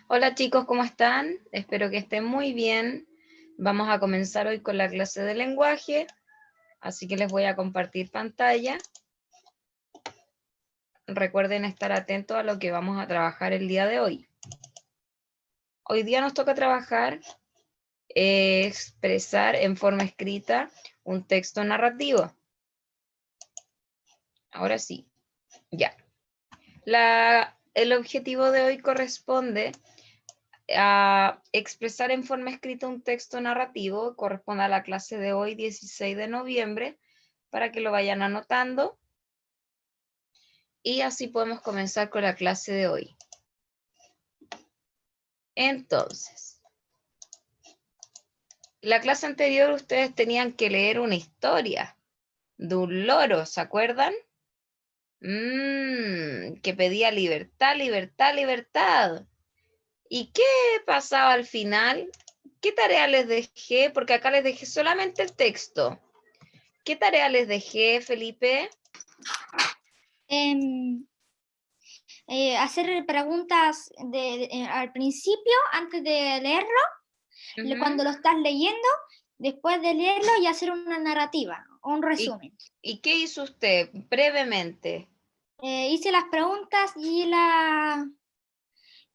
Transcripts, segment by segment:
Hola chicos, ¿cómo están? Espero que estén muy bien. Vamos a comenzar hoy con la clase de lenguaje, así que les voy a compartir pantalla. Recuerden estar atentos a lo que vamos a trabajar el día de hoy. Hoy día nos toca trabajar expresar en forma escrita un texto narrativo. Ahora sí, ya. El objetivo de hoy corresponde a expresar en forma escrita un texto narrativo, corresponde a la clase de hoy, 16 de noviembre, para que lo vayan anotando. Y así podemos comenzar con la clase de hoy. Entonces, la clase anterior ustedes tenían que leer una historia de un loro, ¿se acuerdan? Que pedía libertad, libertad, libertad. ¿Y qué pasaba al final? ¿Qué tarea les dejé? Porque acá les dejé solamente el texto. ¿Qué tarea les dejé, Felipe? Hacer preguntas al principio, antes de leerlo, cuando lo estás leyendo, después de leerlo y hacer una narrativa, un resumen. ¿Y qué hizo usted brevemente? Hice las preguntas y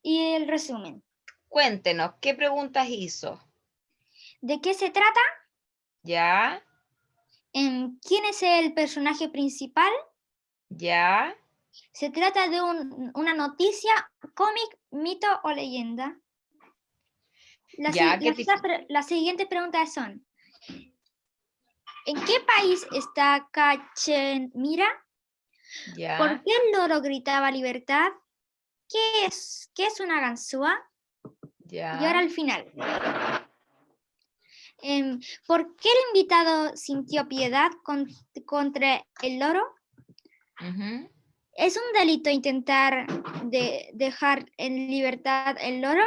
el resumen. Cuéntenos, ¿qué preguntas hizo? ¿De qué se trata? ¿Ya? ¿Quién es el personaje principal? ¿Ya? ¿Se trata de una noticia, cómic, mito o leyenda? Las siguientes preguntas son: ¿en qué país está Cachemira? ¿Ya? ¿Por qué el loro gritaba libertad? ¿Qué es una ganzúa? ¿Ya? Y ahora al final. ¿Por qué el invitado sintió piedad contra el loro? ¿Es un delito intentar dejar en libertad el loro?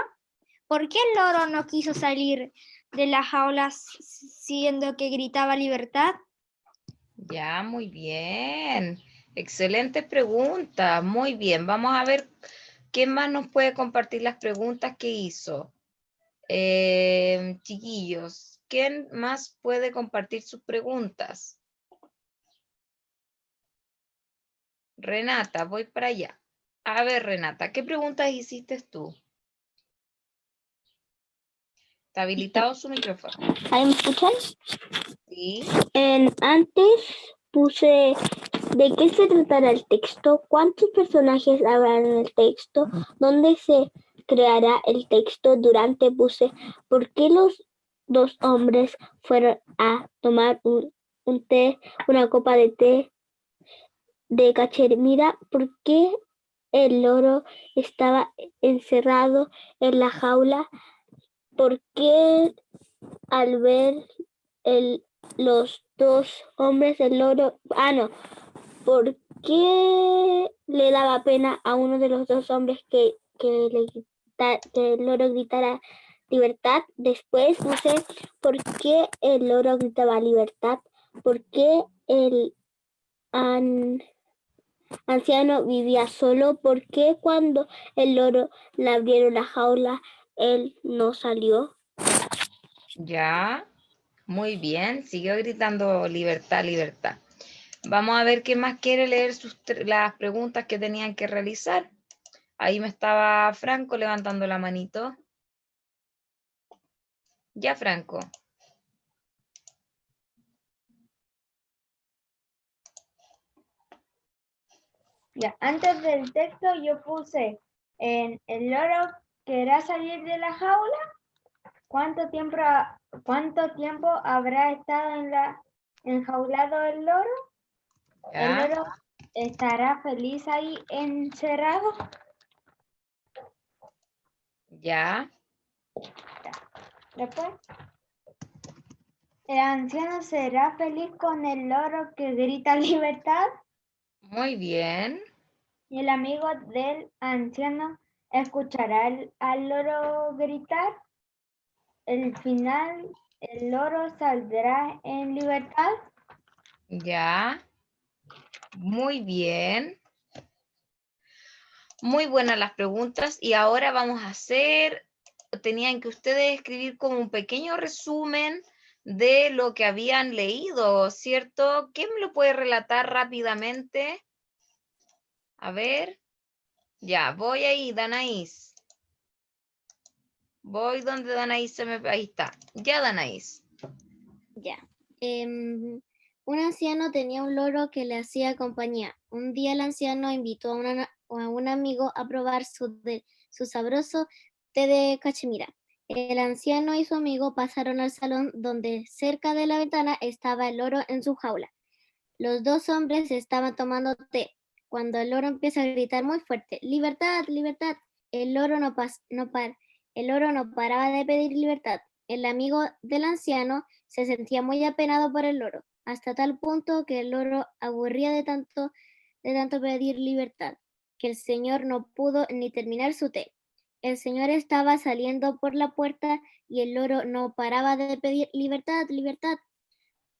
¿Por qué el loro no quiso salir de la jaula siendo que gritaba libertad? Ya, muy bien. Excelente pregunta. Muy bien. Vamos a ver quién más nos puede compartir las preguntas que hizo. Chiquillos, ¿quién más puede compartir sus preguntas? Renata, voy para allá. A ver, Renata, ¿qué preguntas hiciste tú? ¿Está habilitado su micrófono? ¿Ahí me escuchan? Sí. Antes puse de qué se tratará el texto, cuántos personajes habrá en el texto, dónde se creará el texto. Durante puse por qué los dos hombres fueron a tomar un té, una copa de té de cachemira, por qué el loro estaba encerrado en la jaula, por qué al ver los dos hombres del loro, ¿por qué le daba pena a uno de los dos hombres que el loro gritara libertad? Después puse por qué el loro gritaba libertad, por qué el anciano vivía solo, por qué cuando el loro le abrieron la jaula él no salió. Ya, muy bien. Siguió gritando libertad, libertad. Vamos a ver quién más quiere leer las preguntas que tenían que realizar. Ahí me estaba Franco levantando la manito. Ya, Franco. Ya, antes del texto yo puse el loro querrá salir de la jaula. ¿Cuánto tiempo habrá estado enjaulado el loro? Ya. ¿El loro estará feliz ahí encerrado? Ya. Después, ¿el anciano será feliz con el loro que grita libertad? Muy bien. ¿Y el amigo del anciano escuchará al loro gritar? ¿El final, el loro saldrá en libertad? Ya. Muy bien. Muy buenas las preguntas y ahora vamos a hacer, tenían que ustedes escribir como un pequeño resumen de lo que habían leído, ¿cierto? ¿Quién me lo puede relatar rápidamente? A ver, ya, voy ahí, Danaís. Voy donde Danaís ahí está. Ya, Danaís. Ya. Un anciano tenía un loro que le hacía compañía. Un día el anciano invitó a un amigo a probar su sabroso té de cachemira. El anciano y su amigo pasaron al salón donde cerca de la ventana estaba el loro en su jaula. Los dos hombres estaban tomando té cuando el loro empieza a gritar muy fuerte: ¡Libertad, libertad! El loro el loro no paraba de pedir libertad. El amigo del anciano se sentía muy apenado por el loro, hasta tal punto que el loro aburría de tanto pedir libertad, que el señor no pudo ni terminar su té. El señor estaba saliendo por la puerta y el loro no paraba de pedir libertad, libertad.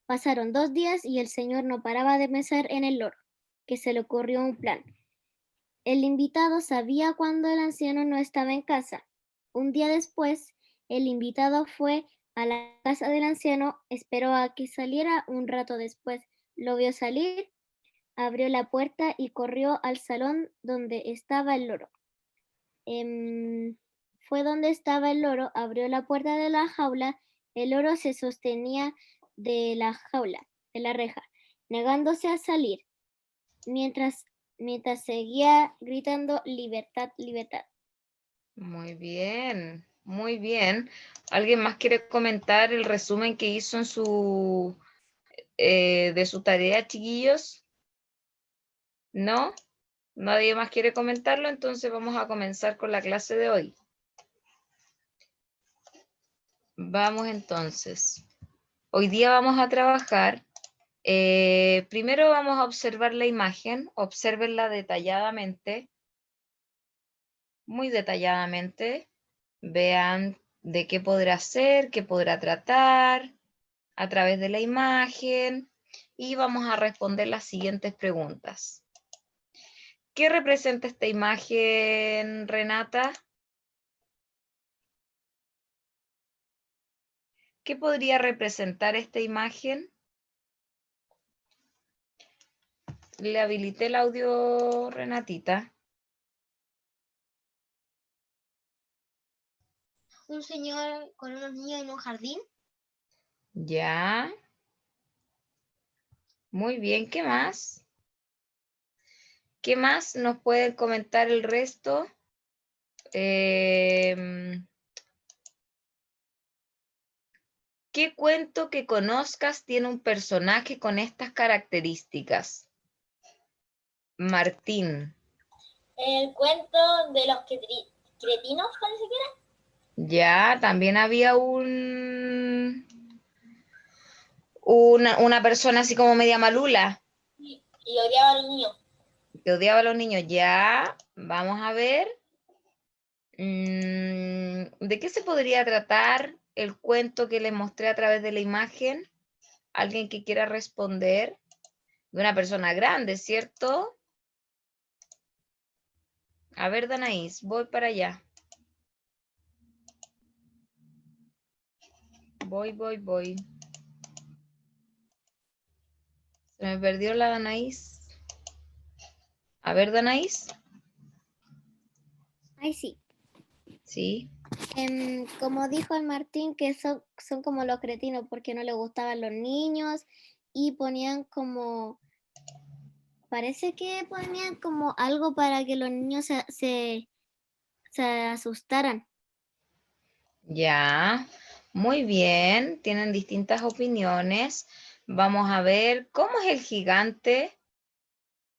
Pasaron 2 días y el señor no paraba de pensar en el loro, que se le ocurrió un plan. El invitado sabía cuando el anciano no estaba en casa. Un día después, el invitado fue a la casa del anciano, esperó a que saliera. Un rato después lo vio salir, abrió la puerta y corrió al salón donde estaba el loro. Fue donde estaba el loro, abrió la puerta de la jaula. El loro se sostenía de la jaula, de la reja, negándose a salir, mientras seguía gritando: libertad, libertad. Muy bien, muy bien. ¿Alguien más quiere comentar el resumen que hizo en de su tarea, chiquillos? ¿No? ¿Nadie más quiere comentarlo? Entonces vamos a comenzar con la clase de hoy. Vamos entonces. Hoy día vamos a trabajar. Primero vamos a observar la imagen. Obsérvenla detalladamente. Muy detalladamente. Vean de qué podrá ser, qué podrá tratar a través de la imagen. Y vamos a responder las siguientes preguntas. ¿Qué representa esta imagen, Renata? ¿Qué podría representar esta imagen? Le habilité el audio, Renatita. Un señor con unos niños en un jardín. Ya. Muy bien, ¿qué más? ¿Qué más nos pueden comentar el resto? ¿Qué cuento que conozcas tiene un personaje con estas características? Martín. El cuento de los cretinos, parece que era. Ya, también había una persona así como media malula Y odiaba a los niños. que odiaba a los niños. Ya, vamos a ver. ¿De qué se podría tratar el cuento que les mostré a través de la imagen? ¿Alguien que quiera responder? De una persona grande, ¿cierto? A ver, Danaís, voy para allá. Voy. Se me perdió la Danaís. A ver, Danaís. Ay, sí. Sí. Como dijo el Martín, que son como los cretinos porque no les gustaban los niños y ponían como, parece que ponían como algo para que los niños se asustaran. Ya. Muy bien. Tienen distintas opiniones. Vamos a ver. ¿Cómo es el gigante?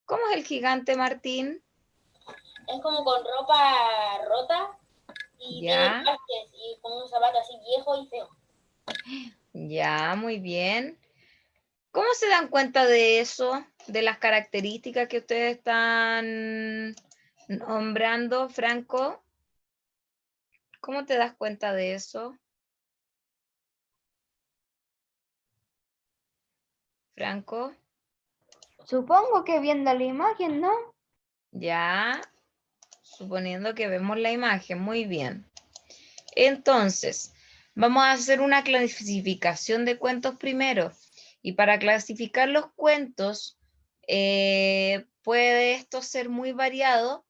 ¿Cómo es el gigante, Martín? Es como con ropa rota y tiene Ya. parches y con un zapato así viejo y feo. Ya, muy bien. ¿Cómo se dan cuenta de eso? De las características que ustedes están nombrando, Franco. ¿Cómo te das cuenta de eso? Franco, Supongo que viendo la imagen, ¿no? ya. suponiendo que vemos la imagen, muy bien. Entonces, vamos a hacer una clasificación de cuentos primero. Y para clasificar los cuentos, puede esto ser muy variado,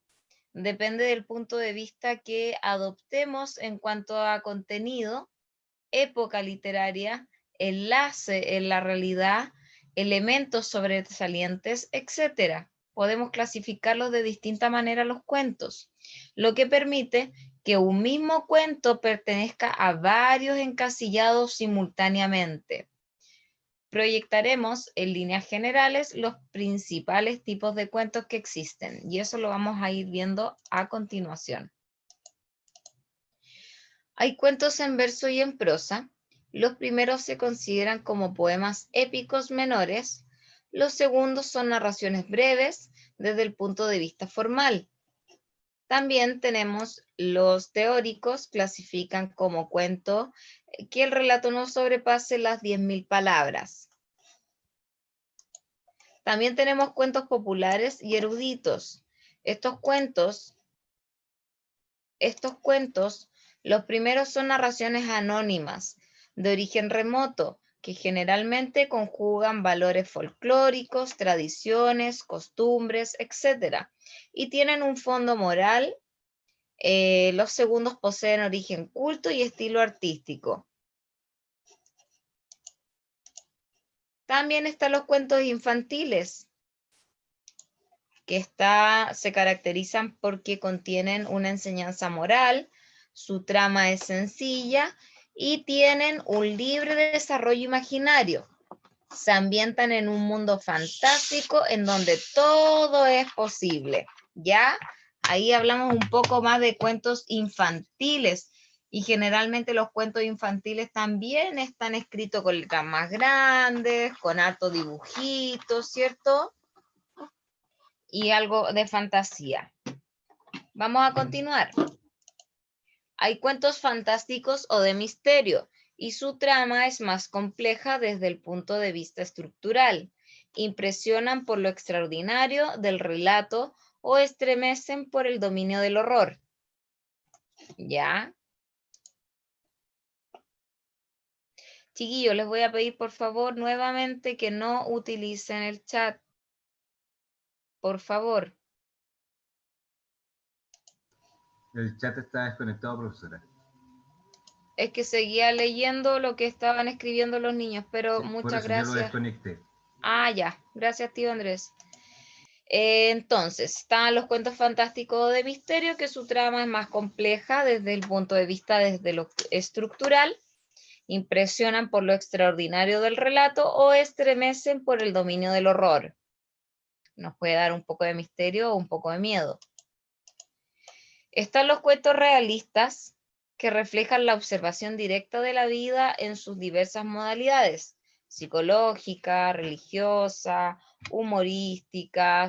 depende del punto de vista que adoptemos en cuanto a contenido, época literaria, enlace en la realidad, elementos sobresalientes, etc. Podemos clasificarlos de distinta manera los cuentos, lo que permite que un mismo cuento pertenezca a varios encasillados simultáneamente. Proyectaremos en líneas generales los principales tipos de cuentos que existen, y eso lo vamos a ir viendo a continuación. Hay cuentos en verso y en prosa. Los primeros se consideran como poemas épicos menores. Los segundos son narraciones breves desde el punto de vista formal. También tenemos los teóricos, clasifican como cuento que el relato no sobrepase las 10.000 palabras. También tenemos cuentos populares y eruditos. Estos cuentos, los primeros son narraciones anónimas, de origen remoto, que generalmente conjugan valores folclóricos, tradiciones, costumbres, etc. Y tienen un fondo moral. Los segundos poseen origen culto y estilo artístico. También están los cuentos infantiles, que se caracterizan porque contienen una enseñanza moral, su trama es sencilla y tienen un libre desarrollo imaginario. Se ambientan en un mundo fantástico en donde todo es posible. ¿Ya? Ahí hablamos un poco más de cuentos infantiles, y generalmente los cuentos infantiles también están escritos con letras más grandes, con harto dibujitos, ¿cierto? Y algo de fantasía. Vamos a continuar. Hay cuentos fantásticos o de misterio, y su trama es más compleja desde el punto de vista estructural. Impresionan por lo extraordinario del relato o estremecen por el dominio del horror. ¿Ya? Chiquillos, les voy a pedir por favor nuevamente que no utilicen el chat. Por favor. El chat está desconectado, profesora. Es que seguía leyendo lo que estaban escribiendo los niños, pero Sí, por muchas eso yo lo gracias. desconecté. Ah, ya. Gracias, tío Andrés. Entonces, están los cuentos fantásticos de misterio, que su trama es más compleja desde el punto de vista desde lo estructural. Impresionan por lo extraordinario del relato o estremecen por el dominio del horror. Nos puede dar un poco de misterio o un poco de miedo. Están los cuentos realistas, que reflejan la observación directa de la vida en sus diversas modalidades: psicológica, religiosa, humorística,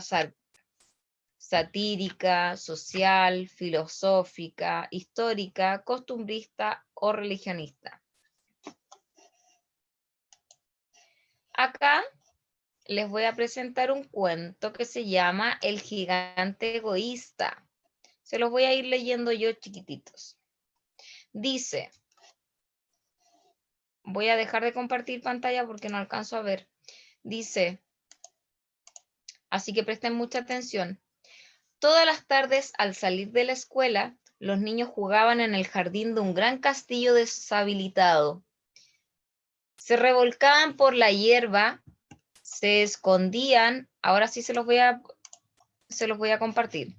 satírica, social, filosófica, histórica, costumbrista o religionista. Acá les voy a presentar un cuento que se llama El gigante egoísta. Se los voy a ir leyendo yo chiquititos. Dice, voy a dejar de compartir pantalla porque no alcanzo a ver. Dice, así que presten mucha atención. Todas las tardes al salir de la escuela, los niños jugaban en el jardín de un gran castillo deshabilitado. Se revolcaban por la hierba, se escondían. Ahora sí se los voy a compartir.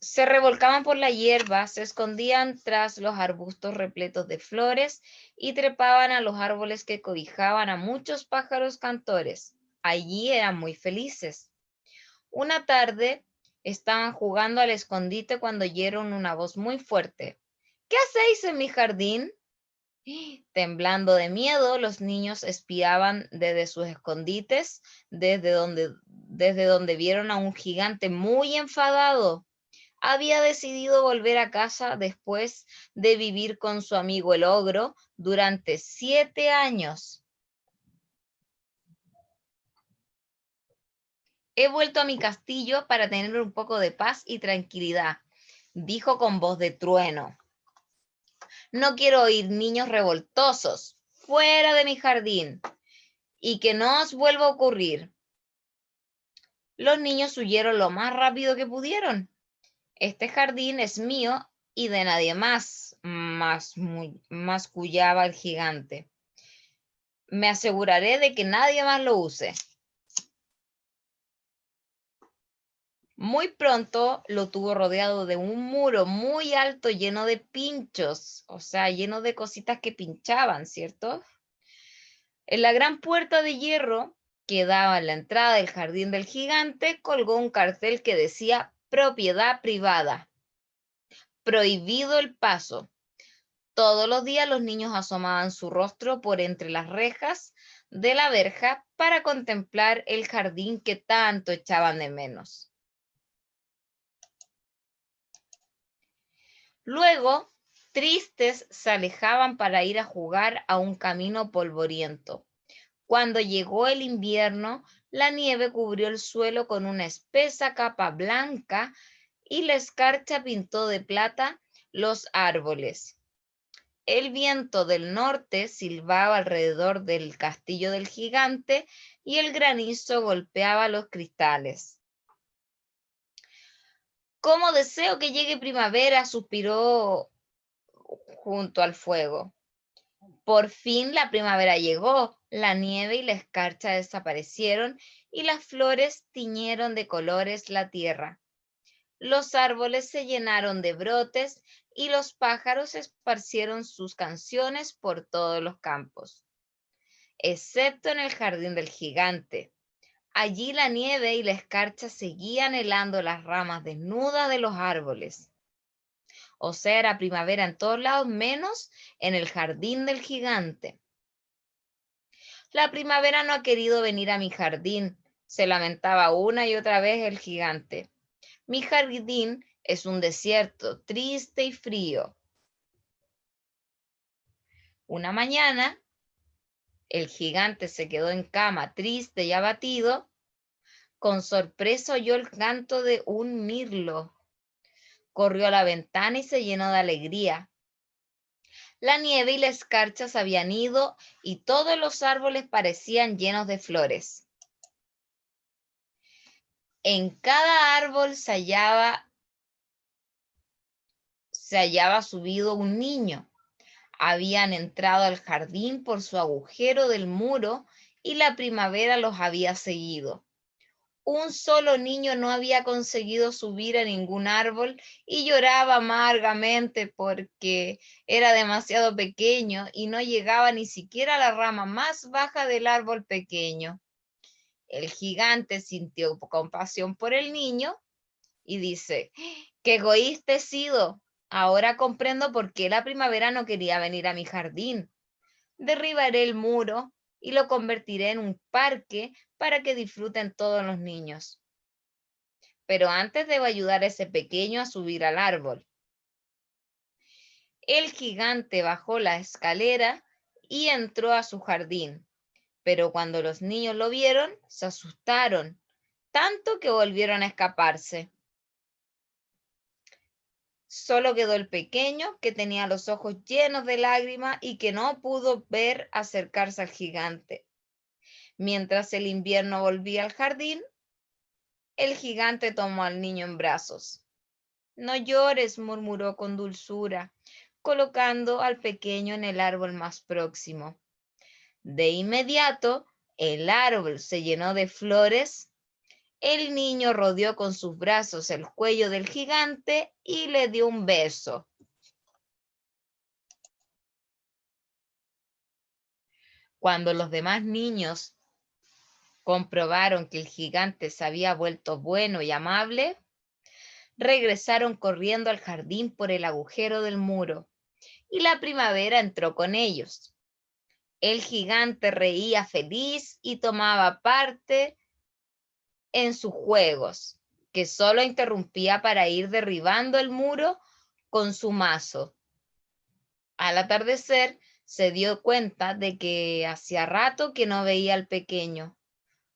Se revolcaban por la hierba, se escondían tras los arbustos repletos de flores y trepaban a los árboles que cobijaban a muchos pájaros cantores. Allí eran muy felices. Una tarde estaban jugando al escondite cuando oyeron una voz muy fuerte. ¿Qué hacéis en mi jardín? Temblando de miedo, los niños espiaban desde sus escondites, desde donde vieron a un gigante muy enfadado. Había decidido volver a casa después de vivir con su amigo el ogro durante 7 años. He vuelto a mi castillo para tener un poco de paz y tranquilidad, dijo con voz de trueno. No quiero oír niños revoltosos, fuera de mi jardín, y que no os vuelva a ocurrir. Los niños huyeron lo más rápido que pudieron. Este jardín es mío y de nadie más, mascullaba el gigante. Me aseguraré de que nadie más lo use. Muy pronto lo tuvo rodeado de un muro muy alto lleno de pinchos, o sea, lleno de cositas que pinchaban, ¿cierto? En la gran puerta de hierro que daba en la entrada del jardín del gigante colgó un cartel que decía propiedad privada. Prohibido el paso. Todos los días los niños asomaban su rostro por entre las rejas de la verja para contemplar el jardín que tanto echaban de menos. Luego, tristes, se alejaban para ir a jugar a un camino polvoriento. Cuando llegó el invierno, la nieve cubrió el suelo con una espesa capa blanca y la escarcha pintó de plata los árboles. El viento del norte silbaba alrededor del castillo del gigante y el granizo golpeaba los cristales. «¿Cómo deseo que llegue primavera?», suspiró junto al fuego. Por fin la primavera llegó, la nieve y la escarcha desaparecieron y las flores tiñeron de colores la tierra. Los árboles se llenaron de brotes y los pájaros esparcieron sus canciones por todos los campos, excepto en el jardín del gigante. Allí la nieve y la escarcha seguían helando las ramas desnudas de los árboles. O sea, era primavera en todos lados, menos en el jardín del gigante. La primavera no ha querido venir a mi jardín, se lamentaba una y otra vez el gigante. Mi jardín es un desierto, triste y frío. Una mañana, el gigante se quedó en cama, triste y abatido. Con sorpresa oyó el canto de un mirlo. Corrió a la ventana y se llenó de alegría. La nieve y la escarcha se habían ido y todos los árboles parecían llenos de flores. En cada árbol se hallaba subido un niño. Habían entrado al jardín por su agujero del muro y la primavera los había seguido. Un solo niño no había conseguido subir a ningún árbol y lloraba amargamente porque era demasiado pequeño y no llegaba ni siquiera a la rama más baja del árbol pequeño. El gigante sintió compasión por el niño y dice: «¡Qué egoísta he sido! Ahora comprendo por qué la primavera no quería venir a mi jardín. Derribaré el muro y lo convertiré en un parque para que disfruten todos los niños. Pero antes debo ayudar a ese pequeño a subir al árbol». El gigante bajó la escalera y entró a su jardín. Pero cuando los niños lo vieron, se asustaron, tanto que volvieron a escaparse. Solo quedó el pequeño, que tenía los ojos llenos de lágrimas y que no pudo ver acercarse al gigante. Mientras el invierno volvía al jardín, el gigante tomó al niño en brazos. «No llores», murmuró con dulzura, colocando al pequeño en el árbol más próximo. De inmediato, el árbol se llenó de flores. El niño rodeó con sus brazos el cuello del gigante y le dio un beso. Cuando los demás niños comprobaron que el gigante se había vuelto bueno y amable, regresaron corriendo al jardín por el agujero del muro, y la primavera entró con ellos. El gigante reía feliz y tomaba parte en sus juegos, que solo interrumpía para ir derribando el muro con su mazo. Al atardecer, se dio cuenta de que hacía rato que no veía al pequeño.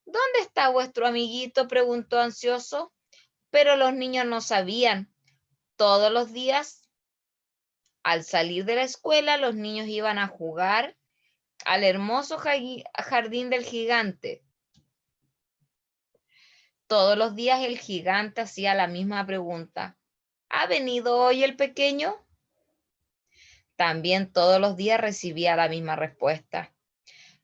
¿Dónde está vuestro amiguito?, preguntó ansioso. Pero los niños no sabían. Todos los días, al salir de la escuela, los niños iban a jugar al hermoso jardín del gigante. Todos los días el gigante hacía la misma pregunta. ¿Ha venido hoy el pequeño? También todos los días recibía la misma respuesta.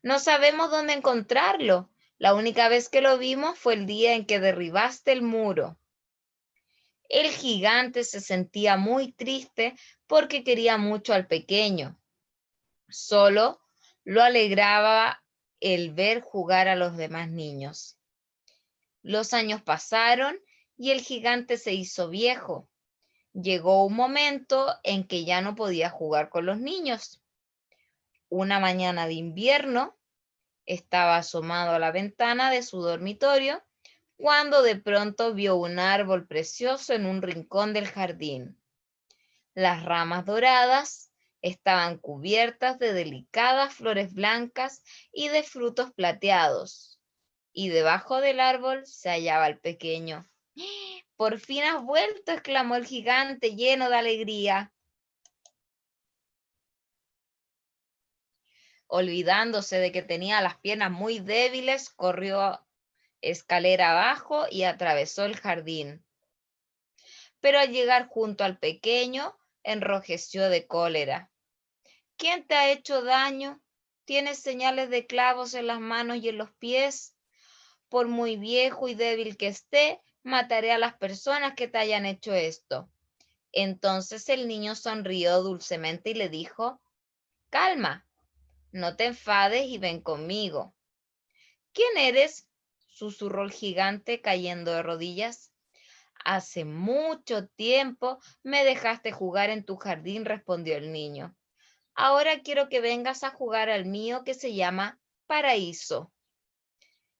No sabemos dónde encontrarlo. La única vez que lo vimos fue el día en que derribaste el muro. El gigante se sentía muy triste porque quería mucho al pequeño. Solo lo alegraba el ver jugar a los demás niños. Los años pasaron y el gigante se hizo viejo. Llegó un momento en que ya no podía jugar con los niños. Una mañana de invierno, estaba asomado a la ventana de su dormitorio cuando de pronto vio un árbol precioso en un rincón del jardín. Las ramas doradas estaban cubiertas de delicadas flores blancas y de frutos plateados, y debajo del árbol se hallaba el pequeño. ¡Por fin has vuelto!, exclamó el gigante lleno de alegría. Olvidándose de que tenía las piernas muy débiles, corrió escalera abajo y atravesó el jardín. Pero al llegar junto al pequeño, enrojeció de cólera. ¿Quién te ha hecho daño? ¿Tienes señales de clavos en las manos y en los pies? Por muy viejo y débil que esté, mataré a las personas que te hayan hecho esto. Entonces el niño sonrió dulcemente y le dijo: calma, no te enfades y ven conmigo. ¿Quién eres?, susurró el gigante cayendo de rodillas. Hace mucho tiempo me dejaste jugar en tu jardín, respondió el niño. Ahora quiero que vengas a jugar al mío, que se llama Paraíso.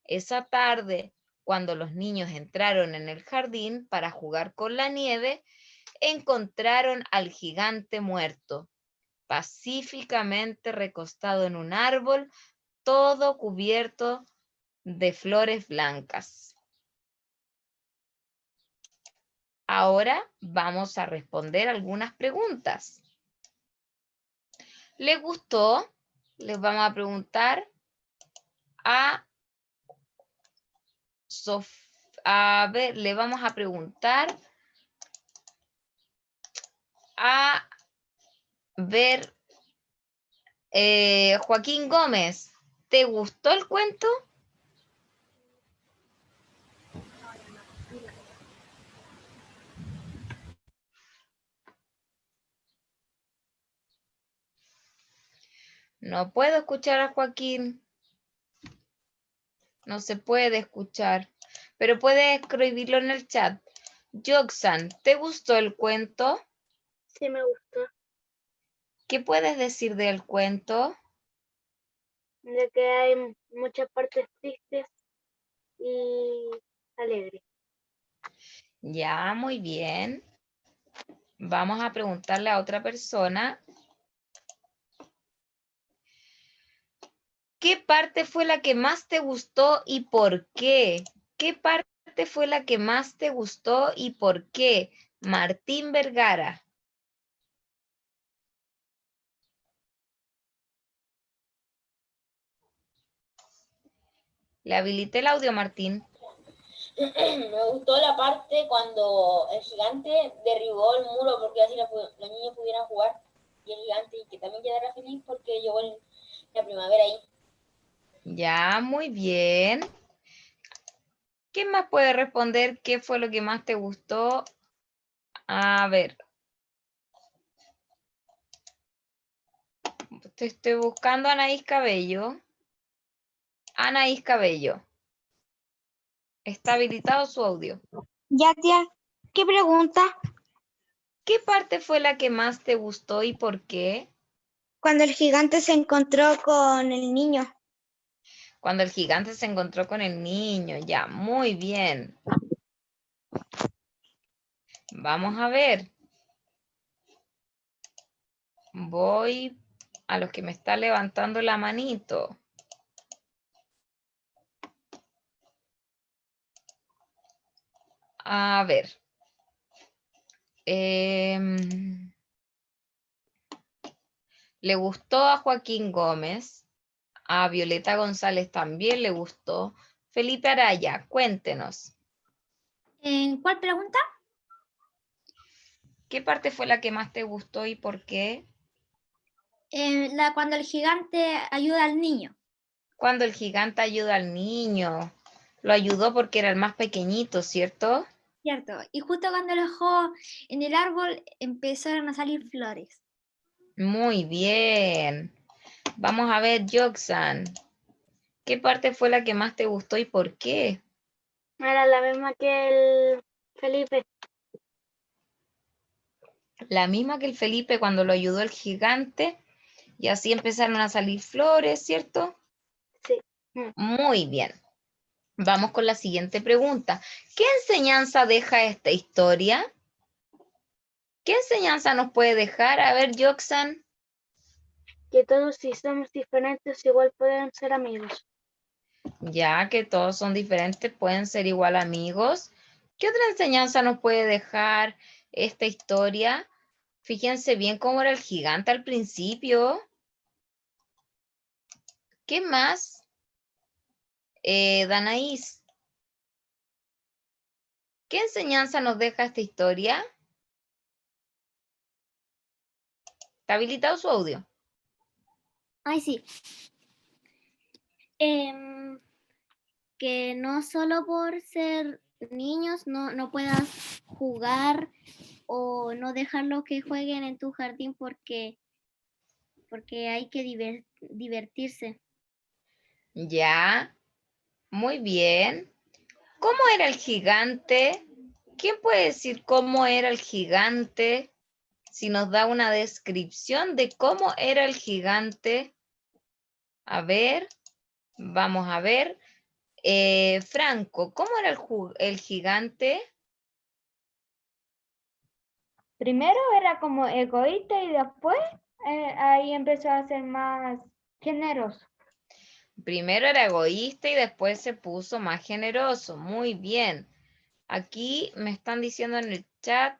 Esa tarde, cuando los niños entraron en el jardín para jugar con la nieve, encontraron al gigante muerto, pacíficamente recostado en un árbol, todo cubierto de flores blancas. Ahora vamos a responder algunas preguntas. ¿Les gustó? Les vamos a preguntar le vamos a preguntar a ver, Joaquín Gómez, ¿te gustó el cuento? No puedo escuchar a Joaquín. No se puede escuchar, pero puedes escribirlo en el chat. Joxan, ¿te gustó el cuento? Sí, me gustó. ¿Qué puedes decir del cuento? De que hay muchas partes tristes y alegres. Ya, muy bien. Vamos a preguntarle a otra persona. ¿Qué parte fue la que más te gustó y por qué? ¿Qué parte fue la que más te gustó y por qué? Martín Vergara. Le habilité el audio, Martín. Me gustó la parte cuando el gigante derribó el muro porque así los niños pudieran jugar y el gigante y que también quedara feliz porque llegó la primavera ahí. Ya, muy bien. ¿Quién más puede responder qué fue lo que más te gustó? A ver. Te estoy buscando a Anaís Cabello. Anaís Cabello. Está habilitado su audio. Ya, tía, ¿qué pregunta? ¿Qué parte fue la que más te gustó y por qué? Cuando el gigante se encontró con el niño. Cuando el gigante se encontró con el niño. Ya, muy bien. Vamos a ver. Voy a los que me está levantando la manito. A ver. Le gustó a Joaquín Gómez, a Violeta González también le gustó. Felipe Araya, cuéntenos. ¿En cuál pregunta? ¿Qué parte fue la que más te gustó y por qué? Cuando el gigante ayuda al niño. Cuando el gigante ayuda al niño. Lo ayudó porque era el más pequeñito, ¿cierto? Cierto. Y justo cuando lo dejó en el árbol empezaron a salir flores. Muy bien. Vamos a ver, Joxan. ¿Qué parte fue la que más te gustó y por qué? Era la misma que el Felipe. La misma que el Felipe cuando lo ayudó el gigante y así empezaron a salir flores, ¿cierto? Sí. Muy bien. Vamos con la siguiente pregunta. ¿Qué enseñanza deja esta historia? ¿Qué enseñanza nos puede dejar? A ver, Joxan. Que todos, si somos diferentes, igual pueden ser amigos. Ya que todos son diferentes, pueden ser igual amigos. ¿Qué otra enseñanza nos puede dejar esta historia? Fíjense bien cómo era el gigante al principio. ¿Qué más? Danaís, ¿qué enseñanza nos deja esta historia? ¿Está habilitado su audio? Ay, sí. Que no solo por ser niños no puedas jugar o no dejarlos que jueguen en tu jardín porque hay que divertirse. Ya, muy bien. ¿Cómo era el gigante? ¿Quién puede decir cómo era el gigante? Si nos da una descripción de cómo era el gigante. A ver, vamos a ver. Franco, ¿cómo era el gigante? Primero era como egoísta y después ahí empezó a ser más generoso. Primero era egoísta y después se puso más generoso. Muy bien. Aquí me están diciendo en el chat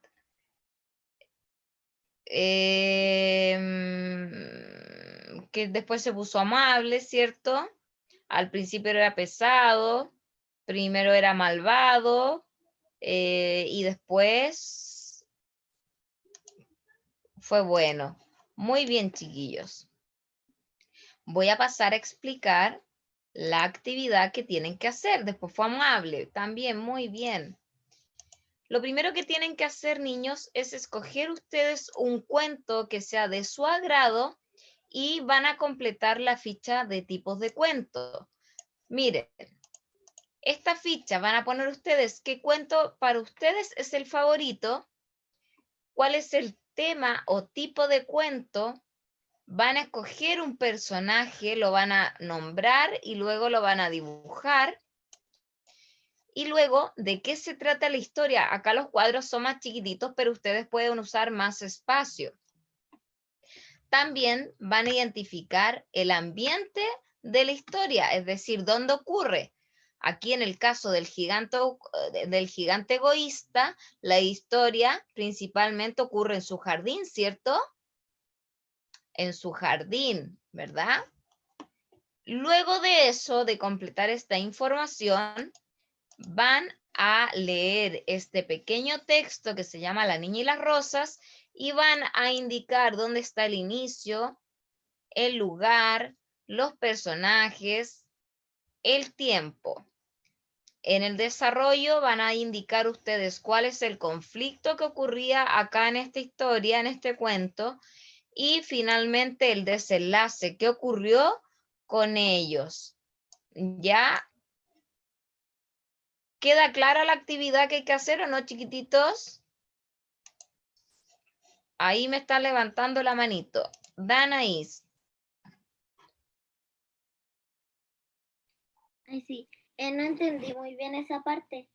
que después se puso amable, ¿cierto? Al principio era pesado, primero era malvado y después fue bueno. Muy bien, chiquillos. Voy a pasar a explicar la actividad que tienen que hacer. Después fue amable, también muy bien. Lo primero que tienen que hacer, niños, es escoger ustedes un cuento que sea de su agrado y van a completar la ficha de tipos de cuento. Miren, esta ficha van a poner ustedes qué cuento para ustedes es el favorito, cuál es el tema o tipo de cuento, van a escoger un personaje, lo van a nombrar y luego lo van a dibujar. Y luego, ¿de qué se trata la historia? Acá los cuadros son más chiquititos, pero ustedes pueden usar más espacio. También van a identificar el ambiente de la historia, es decir, dónde ocurre. Aquí en el caso del gigante egoísta, la historia principalmente ocurre en su jardín, ¿cierto? En su jardín, ¿verdad? Luego de eso, de completar esta información, van a leer este pequeño texto que se llama La Niña y las Rosas y van a indicar dónde está el inicio, el lugar, los personajes, el tiempo. En el desarrollo van a indicar ustedes cuál es el conflicto que ocurría acá en esta historia, en este cuento, y finalmente el desenlace, qué ocurrió con ellos. ¿Ya? ¿Queda clara la actividad que hay que hacer o no, chiquititos? Ahí me están levantando la manito. Danaís. Ay, sí. No entendí muy bien esa parte.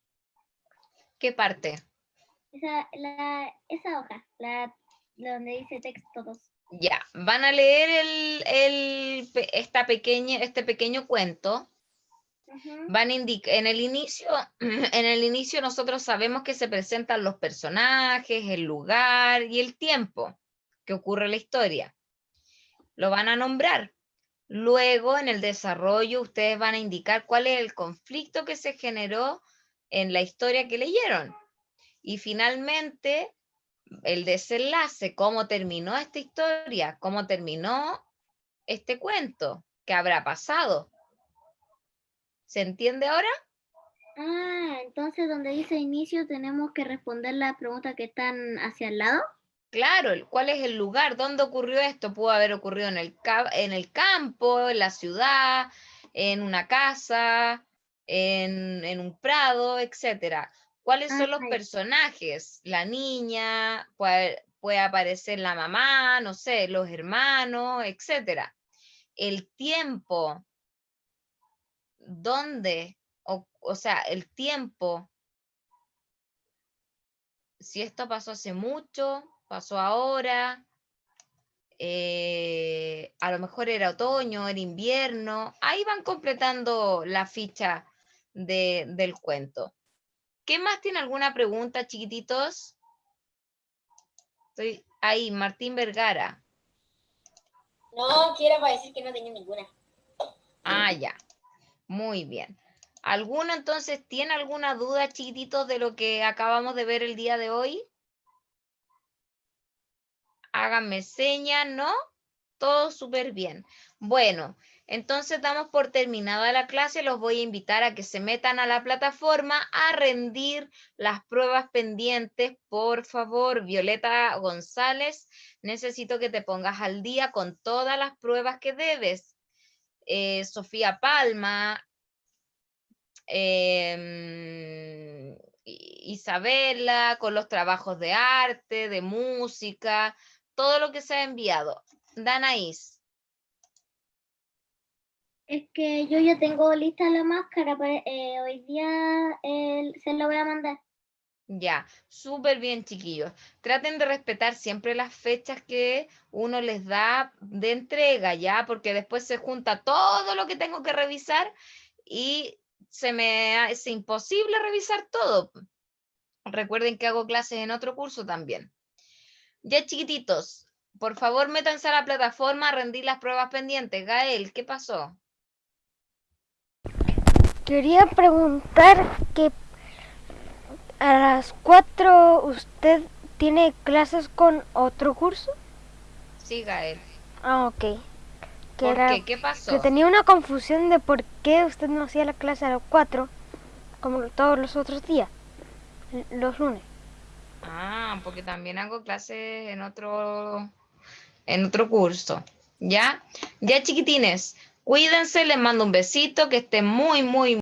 ¿Qué parte? Esa hoja, donde dice texto 2. Ya, van a leer este pequeño cuento Van en el inicio, en el inicio nosotros sabemos que se presentan los personajes, el lugar y el tiempo que ocurre la historia. Lo van a nombrar. Luego, en el desarrollo, ustedes van a indicar cuál es el conflicto que se generó en la historia que leyeron. Y finalmente, el desenlace, cómo terminó esta historia, cómo terminó este cuento, qué habrá pasado. ¿Se entiende ahora? Ah, entonces donde dice inicio tenemos que responder las preguntas que están hacia el lado. Claro, ¿cuál es el lugar? ¿Dónde ocurrió esto? Pudo haber ocurrido en el campo, en la ciudad, en una casa, en un prado, etcétera. ¿Cuáles son los Ah, ya. personajes? La niña, puede aparecer la mamá, no sé, los hermanos, etcétera. El tiempo, ¿dónde? O sea, el tiempo, si esto pasó hace mucho, pasó ahora, a lo mejor era otoño, era invierno, ahí van completando la ficha del cuento. ¿Qué más tiene alguna pregunta, chiquititos? Estoy ahí, Martín Vergara. No, que era para decir que no tenía ninguna. Ah, ya, muy bien. ¿Alguno entonces tiene alguna duda, chiquititos, de lo que acabamos de ver el día de hoy? Háganme señas, ¿no? Todo súper bien. Bueno, entonces damos por terminada la clase. Los voy a invitar a que se metan a la plataforma a rendir las pruebas pendientes. Por favor, Violeta González, necesito que te pongas al día con todas las pruebas que debes. Sofía Palma, Isabela, con los trabajos de arte, de música, todo lo que se ha enviado. Danaís. Es que yo ya tengo lista la máscara, hoy día se la voy a mandar. Ya, súper bien, chiquillos. Traten de respetar siempre las fechas que uno les da de entrega, ¿ya? Porque después se junta todo lo que tengo que revisar y se me hace imposible revisar todo. Recuerden que hago clases en otro curso también. Ya, chiquititos, por favor, métanse a la plataforma a rendir las pruebas pendientes. Gael, ¿qué pasó? Quería preguntar que a las 4 usted tiene clases con otro curso. Sí, Gael. Ah, ok. ¿Por qué? ¿Qué pasó? Que tenía una confusión de por qué usted no hacía la clase a las 4 como todos los otros días, los lunes. Ah, porque también hago clases en otro curso. ¿Ya? Ya, chiquitines, cuídense, les mando un besito, que estén muy, muy,